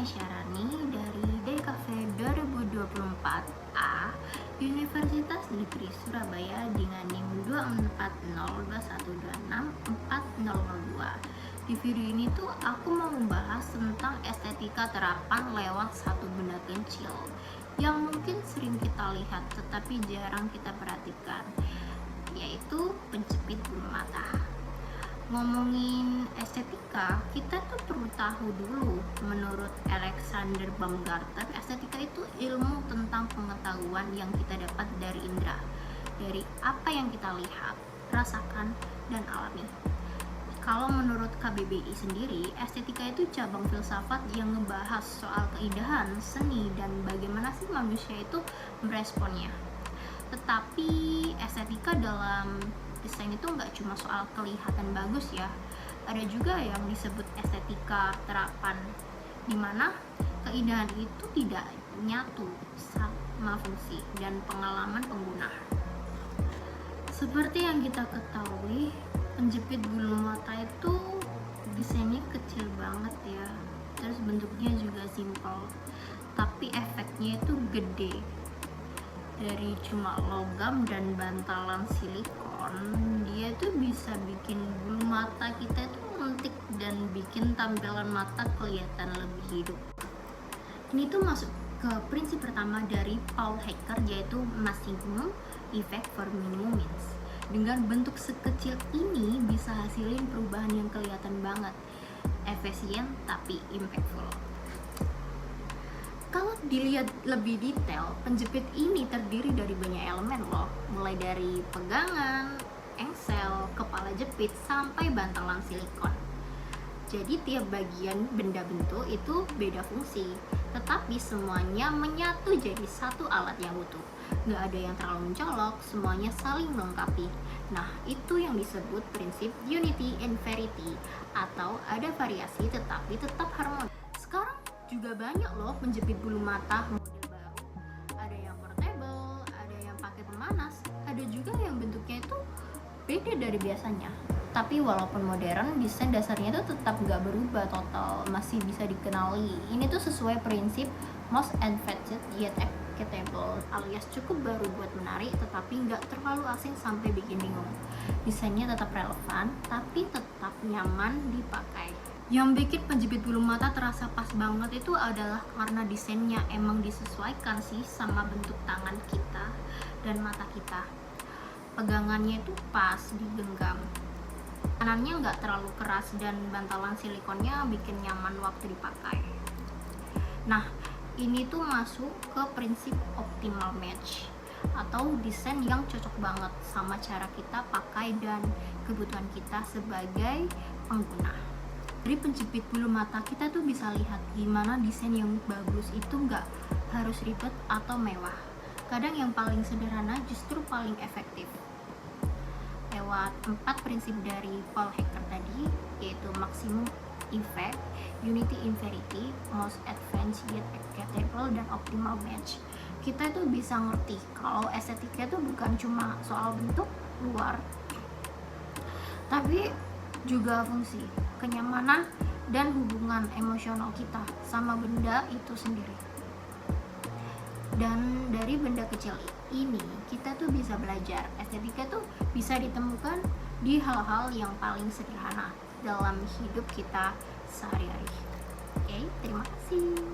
Syarani dari DKV 2024A Universitas Negeri Surabaya dengan NIM 24021264002. Di video ini tuh aku mau membahas tentang estetika terapan lewat satu benda kecil yang mungkin sering kita lihat tetapi jarang kita perhatikan, yaitu penjepit bulu mata. Ngomongin estetika, kita tuh perlu tahu dulu, menurut Alexander Baumgarten, estetika itu ilmu tentang pengetahuan yang kita dapat dari indera, dari apa yang kita lihat, rasakan, dan alami. Kalau menurut KBBI sendiri, estetika itu cabang filsafat yang ngebahas soal keindahan, seni, dan bagaimana sih manusia itu meresponnya. Tetapi estetika dalam desain itu nggak cuma soal kelihatan bagus ya, ada juga yang disebut estetika terapan, dimana keindahan itu tidak nyatu sama fungsi dan pengalaman pengguna. Seperti yang kita ketahui, penjepit bulu mata itu desainnya kecil banget ya, terus bentuknya juga simpel, tapi efeknya itu gede. Dari cuma logam dan bantalan silikon, dia tuh bisa bikin bulu mata kita tuh lentik dan bikin tampilan mata kelihatan lebih hidup. Ini tuh masuk ke prinsip pertama dari Paul Hecker, yaitu maximum effect for minimum means. Dengan bentuk sekecil ini bisa hasilin perubahan yang kelihatan banget, efisien tapi impactful. Kalau dilihat lebih detail, penjepit ini terdiri dari banyak elemen loh, mulai dari pegangan, engsel, kepala jepit, sampai bantalan silikon. Jadi tiap bagian benda bentuk itu beda fungsi, tetapi semuanya menyatu jadi satu alat yang utuh. Nggak ada yang terlalu mencolok, semuanya saling melengkapi. Nah, itu yang disebut prinsip unity and variety, atau ada variasi tetapi tetap harmonis. Sekarang juga banyak loh penjepit bulu mata model baru, ada yang portable, ada yang pakai pemanas, ada juga yang bentuknya itu beda dari biasanya. Tapi walaupun modern, desain dasarnya itu tetap gak berubah total, masih bisa dikenali. Ini tuh sesuai prinsip most advanced yet acceptable, alias cukup baru buat menarik tetapi gak terlalu asing sampai bikin bingung. Desainnya tetap relevan tapi tetap nyaman dipakai. Yang bikin penjepit bulu mata terasa pas banget itu adalah karena desainnya emang disesuaikan sih sama bentuk tangan kita dan mata kita. Pegangannya itu pas digenggam, kanannya nggak terlalu keras, dan bantalan silikonnya bikin nyaman waktu dipakai. Nah, ini tuh masuk ke prinsip optimal match, atau desain yang cocok banget sama cara kita pakai dan kebutuhan kita sebagai pengguna. Dari penjepit bulu mata kita tuh bisa lihat gimana desain yang bagus itu nggak harus ribet atau mewah. Kadang yang paling sederhana justru paling efektif. Lewat 4 prinsip dari Paul Hecker tadi, yaitu maximum effect, unity in variety, most advanced yet acceptable, dan optimal match, kita tuh bisa ngerti kalau estetika itu bukan cuma soal bentuk luar, tapi juga fungsi, kenyamanan, dan hubungan emosional kita sama benda itu sendiri. Dan dari benda kecil ini kita tuh bisa belajar estetika tuh bisa ditemukan di hal-hal yang paling sederhana dalam hidup kita sehari-hari. Oke, terima kasih.